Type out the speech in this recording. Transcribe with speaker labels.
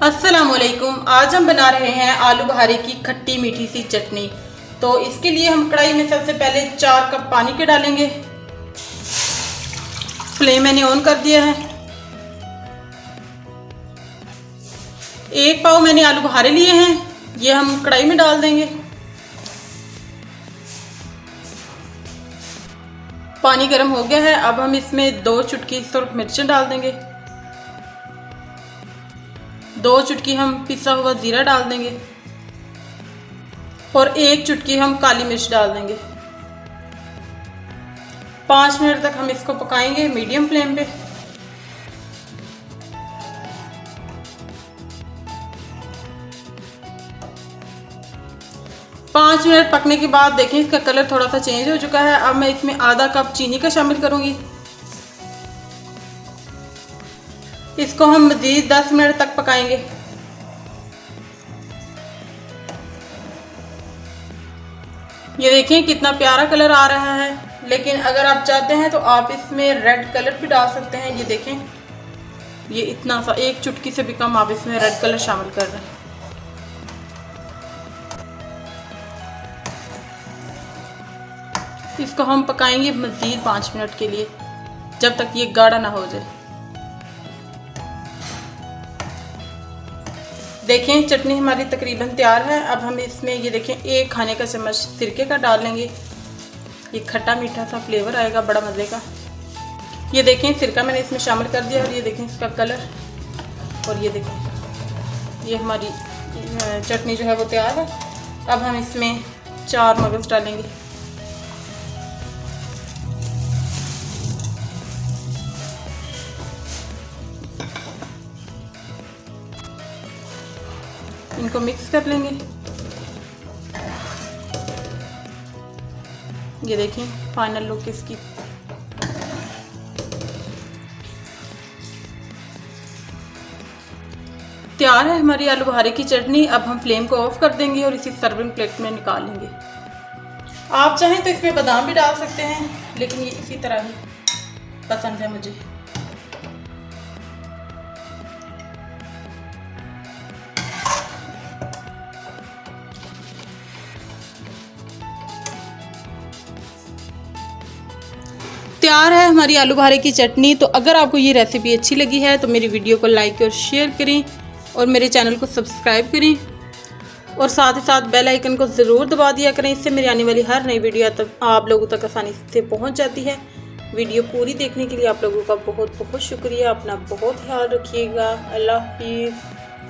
Speaker 1: अस्सलामुअलैकुम। आज हम बना रहे हैं आलू बुखारे की खट्टी मीठी सी चटनी। तो इसके लिए हम कढ़ाई में सबसे पहले 4 कप पानी के डालेंगे। फ्लेम मैंने ऑन कर दिया है। 1 पाव मैंने आलू बुखारे लिए हैं, ये हम कढ़ाई में डाल देंगे। पानी गर्म हो गया है। अब हम इसमें 2 चुटकी सुर्ख मिर्चें डाल देंगे। 2 चुटकी हम पिसा हुआ ज़ीरा डाल देंगे और 1 चुटकी हम काली मिर्च डाल देंगे। 5 मिनट तक हम इसको पकाएंगे मीडियम फ्लेम पे। पाँच मिनट पकने के बाद देखें इसका कलर थोड़ा सा चेंज हो चुका है। अब मैं इसमें आधा कप चीनी का शामिल करूंगी। इसको हम मज़ीद 10 मिनट तक पकाएंगे। ये देखें कितना प्यारा कलर आ रहा है। लेकिन अगर आप चाहते हैं तो आप इसमें रेड कलर भी डाल सकते हैं। ये देखें, ये इतना सा 1 चुटकी से भी कम आप इसमें रेड कलर शामिल कर रहे हैं। इसको हम पकाएंगे मज़ीद 5 मिनट के लिए, जब तक ये गाढ़ा ना हो जाए। देखें चटनी हमारी तकरीबन तैयार है। अब हम इसमें ये देखें 1 खाने का चम्मच सिरके का डाल लेंगे। ये खट्टा मीठा सा फ्लेवर आएगा बड़ा मज़े का। ये देखें सिरका मैंने इसमें शामिल कर दिया और ये देखें इसका कलर। और ये देखें ये हमारी चटनी जो है वो तैयार है। अब हम इसमें 4 मगज़ डालेंगे। इनको मिक्स कर लेंगे। ये देखें फाइनल लुक इसकी। तैयार है हमारी आलू बुखारे की चटनी। अब हम फ्लेम को ऑफ कर देंगे और इसी सर्विंग प्लेट में निकाल लेंगे। आप चाहें तो इसमें बादाम भी डाल सकते हैं, लेकिन ये इसी तरह ही पसंद है मुझे। तैयार है हमारी आलू बुखारे की चटनी। तो अगर आपको ये रेसिपी अच्छी लगी है तो मेरी वीडियो को लाइक और शेयर करें और मेरे चैनल को सब्सक्राइब करें और साथ ही साथ बेल आइकन को ज़रूर दबा दिया करें। इससे मेरी आने वाली हर नई वीडियो तक आप लोगों तक आसानी से पहुंच जाती है। वीडियो पूरी देखने के लिए आप लोगों का बहुत बहुत शुक्रिया। अपना बहुत ख्याल रखिएगा। अल्लाह हाफिज़।